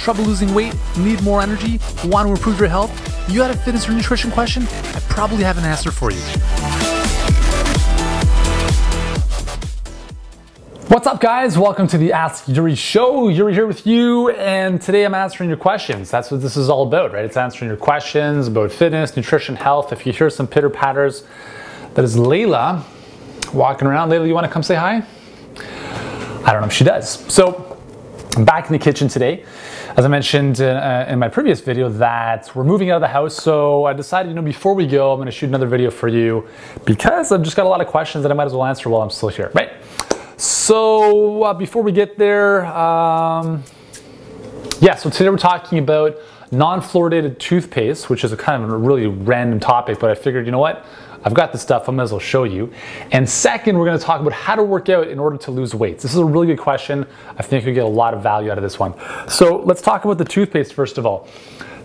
trouble losing weight, need more energy, want to improve your health? You got a fitness or nutrition question? I probably have an answer for you. What's up, guys? Welcome to the Ask Yuri Show. Yuri here with you, and today I'm answering your questions. That's what this is all about, right? It's answering your questions about fitness, nutrition, health. If you hear some pitter-patters, that is Layla walking around. Layla, you want to come say hi? I don't know if she does. So I'm back in the kitchen today. As I mentioned in my previous video that we're moving out of the house, so I decided, before we go, I'm going to shoot another video for you because I've just got a lot of questions that I might as well answer while I'm still here, right? So before we get there, so today we're talking about non-fluoridated toothpaste, which is a kind of a really random topic, but I figured, you know what? I've got this stuff, I might as well show you. And second, we're going to talk about how to work out in order to lose weight. This is a really good question. I think you'll get a lot of value out of this one. So let's talk about the toothpaste first of all.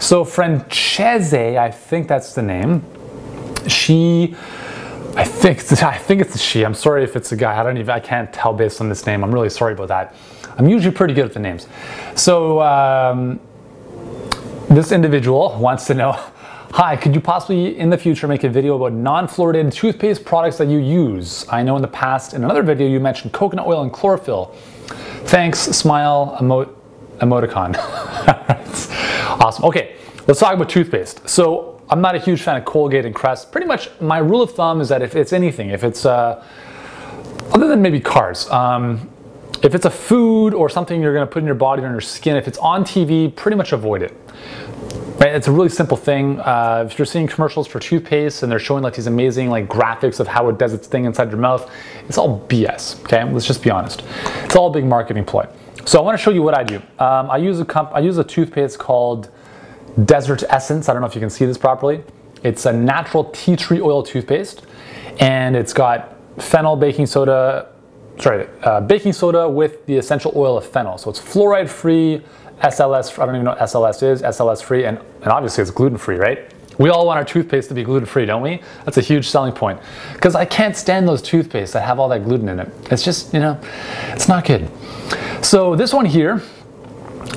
So Francese, I think that's the name. I think it's a she. I'm sorry if it's a guy. I can't tell based on this name. I'm really sorry about that. I'm usually pretty good at the names. So this individual wants to know, hi, could you possibly in the future make a video about non-fluoridated toothpaste products that you use? I know in the past, in another video, you mentioned coconut oil and chlorophyll. Thanks, smile, emoticon. Awesome. Okay, let's talk about toothpaste. So I'm not a huge fan of Colgate and Crest. Pretty much my rule of thumb is that if it's anything, if it's, other than maybe cars, if it's a food or something you're gonna put in your body or on your skin, if it's on TV, pretty much avoid it. Right? It's a really simple thing. If you're seeing commercials for toothpaste and they're showing like these amazing like graphics of how it does its thing inside your mouth, it's all BS, okay? Let's just be honest. It's all a big marketing ploy. So I wanna show you what I do. I use a toothpaste called Desert Essence. I don't know if you can see this properly. It's a natural tea tree oil toothpaste, and it's got baking soda with the essential oil of fennel. So it's fluoride free, SLS, I don't even know what SLS is, SLS free, and obviously it's gluten free, right? We all want our toothpaste to be gluten free, don't we? That's a huge selling point. Because I can't stand those toothpastes that have all that gluten in it. It's just, it's not good. So this one here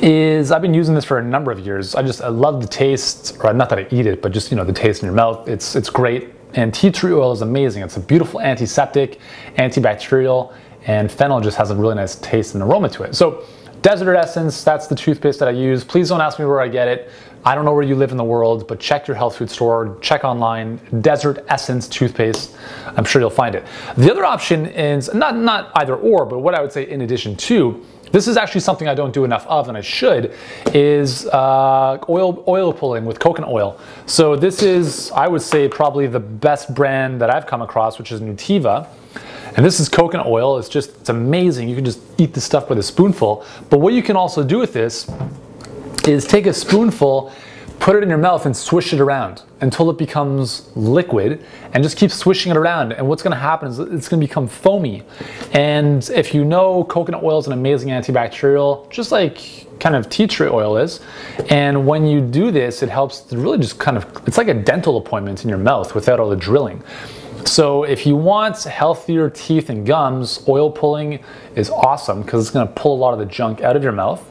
I've been using this for a number of years. I love the taste, or not that I eat it, but just, the taste in your mouth. It's great. And tea tree oil is amazing. It's a beautiful antiseptic, antibacterial, and fennel just has a really nice taste and aroma to it. So Desert Essence, that's the toothpaste that I use. Please don't ask me where I get it. I don't know where you live in the world, but check your health food store, check online, Desert Essence toothpaste. I'm sure you'll find it. The other option is not either or, but what I would say in addition to, this is actually something I don't do enough of, and I should, is oil pulling with coconut oil. So this is, I would say, probably the best brand that I've come across, which is Nutiva. And this is coconut oil. It's amazing. You can just eat this stuff with a spoonful. But what you can also do with this is take a spoonful, put it in your mouth and swish it around until it becomes liquid, and just keep swishing it around. And what's gonna happen is it's gonna become foamy. And if you know, coconut oil is an amazing antibacterial, just like kind of tea tree oil is. And when you do this, it helps to really just it's like a dental appointment in your mouth without all the drilling. So if you want healthier teeth and gums, oil pulling is awesome because it's gonna pull a lot of the junk out of your mouth.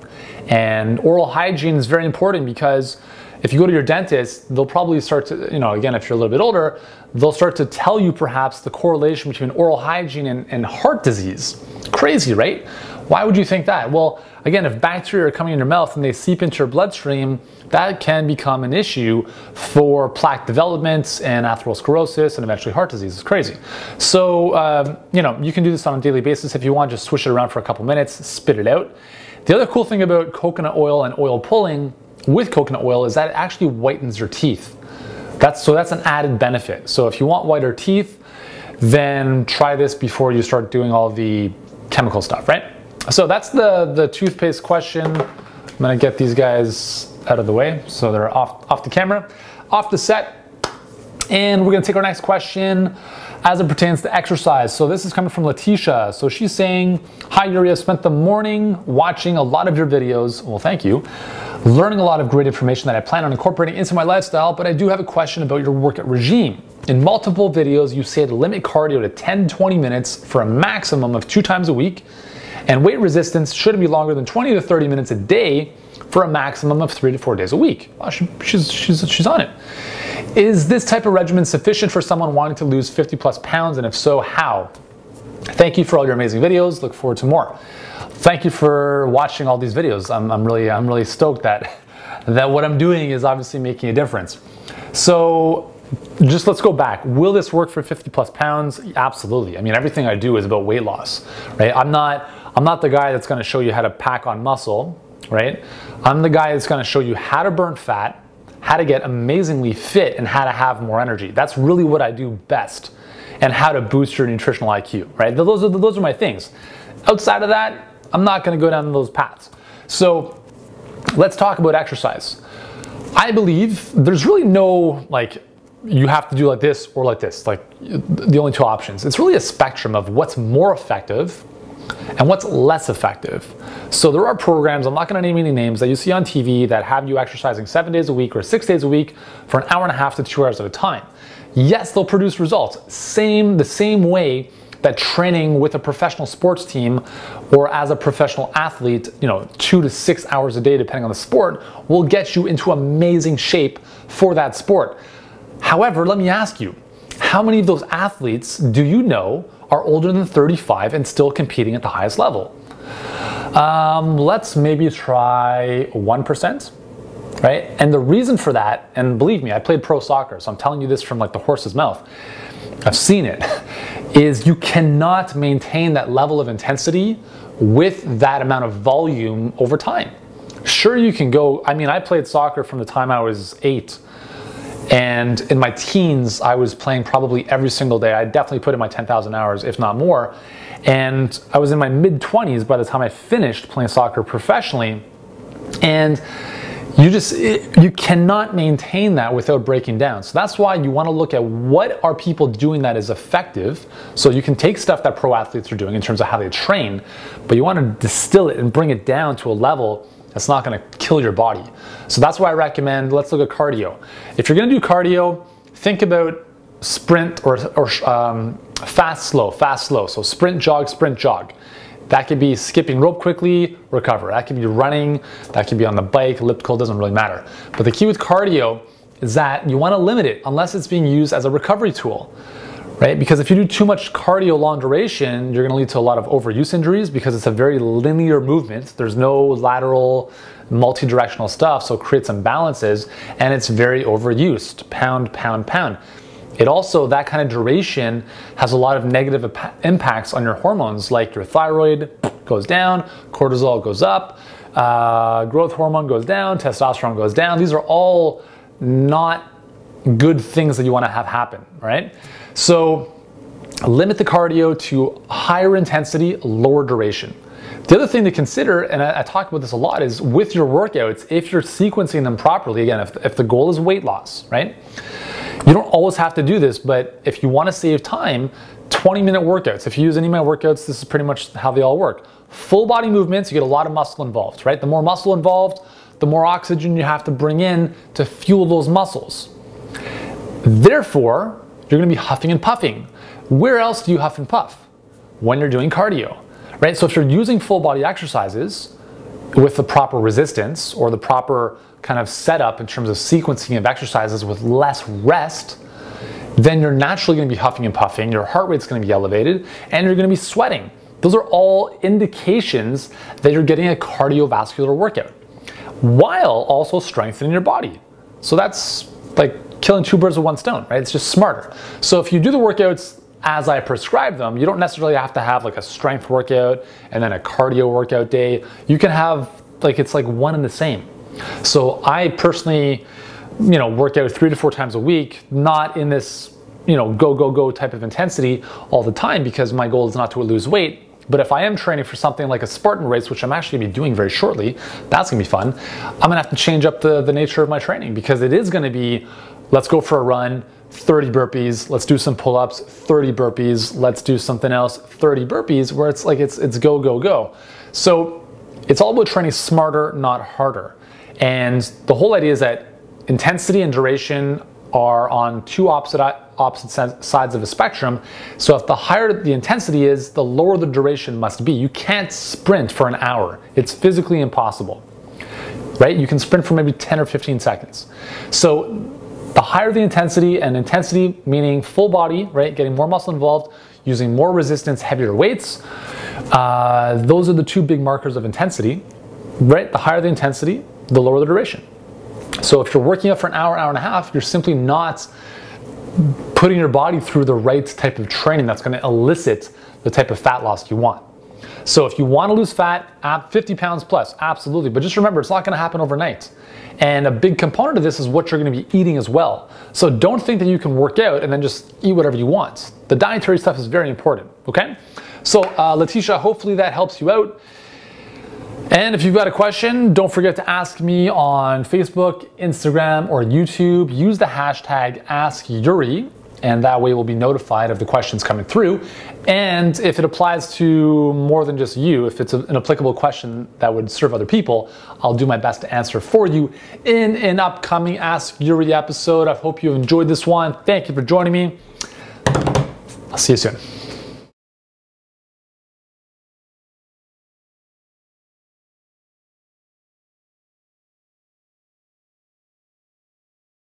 And oral hygiene is very important because if you go to your dentist, they'll probably start to, again, if you're a little bit older, they'll start to tell you perhaps the correlation between oral hygiene and heart disease. Crazy, right? Why would you think that? Well, again, if bacteria are coming in your mouth and they seep into your bloodstream, that can become an issue for plaque development and atherosclerosis and eventually heart disease. It's crazy. So, you can do this on a daily basis. If you want, just swish it around for a couple minutes, spit it out. The other cool thing about coconut oil and oil pulling with coconut oil is that it actually whitens your teeth. That's an added benefit. So if you want whiter teeth, then try this before you start doing all the chemical stuff, right? So that's the toothpaste question. I'm gonna get these guys out of the way so they're off the camera, off the set. And we're gonna take our next question as it pertains to exercise. So this is coming from Letitia. So she's saying, hi Yuri, I spent the morning watching a lot of your videos. Well, thank you. Learning a lot of great information that I plan on incorporating into my lifestyle, but I do have a question about your workout regime. In multiple videos, you say to limit cardio to 10-20 minutes for a maximum of 2 times a week, and weight resistance shouldn't be longer than 20 to 30 minutes a day for a maximum of 3 to 4 days a week. Wow, she's on it. Is this type of regimen sufficient for someone wanting to lose 50 plus pounds, and if so, how? Thank you for all your amazing videos. Look forward to more. Thank you for watching all these videos. I'm really stoked that what I'm doing is obviously making a difference. So just let's go back. Will this work for 50 plus pounds? Absolutely. I mean, everything I do is about weight loss, right? I'm not the guy that's going to show you how to pack on muscle, right? I'm the guy that's going to show you how to burn fat, how to get amazingly fit, and how to have more energy. That's really what I do best, and how to boost your nutritional IQ, right? Those are my things. Outside of that, I'm not going to go down those paths. So let's talk about exercise. I believe there's really no, like, you have to do like this or like this, like the only two options. It's really a spectrum of what's more effective and what's less effective. So there are programs, I'm not going to name any names, that you see on TV that have you exercising 7 days a week or 6 days a week for an hour and a half to 2 hours at a time. Yes, they'll produce results. The same way that training with a professional sports team or as a professional athlete, 2 to 6 hours a day, depending on the sport, will get you into amazing shape for that sport. However, let me ask you, how many of those athletes do you know are older than 35 and still competing at the highest level? Let's maybe try 1%. Right? And the reason for that, and believe me, I played pro soccer, so I'm telling you this from like the horse's mouth, I've seen it, is you cannot maintain that level of intensity with that amount of volume over time. Sure, you can go, I mean, I played soccer from the time I was 8, and in my teens, I was playing probably every single day. I definitely put in my 10,000 hours, if not more, and I was in my mid-20s by the time I finished playing soccer professionally, and you cannot maintain that without breaking down. So that's why you want to look at what are people doing that is effective. So you can take stuff that pro athletes are doing in terms of how they train, but you want to distill it and bring it down to a level that's not going to kill your body. So that's why I recommend, let's look at cardio. If you're going to do cardio, think about sprint or fast, slow. So sprint, jog. That could be skipping rope quickly, recover. That could be running, that could be on the bike, elliptical, doesn't really matter. But the key with cardio is that you want to limit it unless it's being used as a recovery tool, right? Because if you do too much cardio long duration, you're going to lead to a lot of overuse injuries because it's a very linear movement. There's no lateral, multi-directional stuff, so it creates imbalances, and it's very overused, pound. It also, that kind of duration has a lot of negative impacts on your hormones, like your thyroid goes down, cortisol goes up, growth hormone goes down, testosterone goes down. These are all not good things that you want to have happen, right? So limit the cardio to higher intensity, lower duration. The other thing to consider, and I talk about this a lot, is with your workouts, if you're sequencing them properly, again, if the goal is weight loss, right? You don't always have to do this, but if you want to save time, 20-minute workouts. If you use any of my workouts, this is pretty much how they all work. Full body movements, you get a lot of muscle involved, right? The more muscle involved, the more oxygen you have to bring in to fuel those muscles. Therefore, you're going to be huffing and puffing. Where else do you huff and puff? When you're doing cardio, right? So if you're using full body exercises with the proper resistance or the proper kind of setup in terms of sequencing of exercises with less rest, then you're naturally going to be huffing and puffing, your heart rate's going to be elevated, and you're going to be sweating. Those are all indications that you're getting a cardiovascular workout while also strengthening your body. So that's like killing two birds with one stone, right? It's just smarter. So if you do the workouts as I prescribe them, you don't necessarily have to have like a strength workout and then a cardio workout day. You can have it's like one and the same. So I personally, work out 3 to 4 times a week, not in this, go type of intensity all the time, because my goal is not to lose weight. But if I am training for something like a Spartan race, which I'm actually going to be doing very shortly, that's going to be fun. I'm going to have to change up the nature of my training, because it is going to be, let's go for a run, 30 burpees, let's do some pull-ups, 30 burpees, let's do something else, 30 burpees, where it's like it's go. So it's all about training smarter, not harder. And the whole idea is that intensity and duration are on two opposite sides of a spectrum. So if the higher the intensity is, the lower the duration must be. You can't sprint for an hour. It's physically impossible. right? You can sprint for maybe 10 or 15 seconds. So the higher the intensity, and intensity meaning full body, right? Getting more muscle involved, using more resistance, heavier weights. Those are the two big markers of intensity, right? The higher the intensity, the lower the duration. So if you're working out for an hour, hour and a half, you're simply not putting your body through the right type of training that's going to elicit the type of fat loss you want. So if you want to lose fat, 50 pounds plus, absolutely. But just remember, it's not going to happen overnight. And a big component of this is what you're going to be eating as well. So don't think that you can work out and then just eat whatever you want. The dietary stuff is very important, okay? So Letitia, hopefully that helps you out. And if you've got a question, don't forget to ask me on Facebook, Instagram, or YouTube. Use the hashtag AskYuri, and that way we'll be notified of the questions coming through. And if it applies to more than just you, if it's an applicable question that would serve other people, I'll do my best to answer for you in an upcoming Ask Yuri episode. I hope you enjoyed this one. Thank you for joining me. I'll see you soon.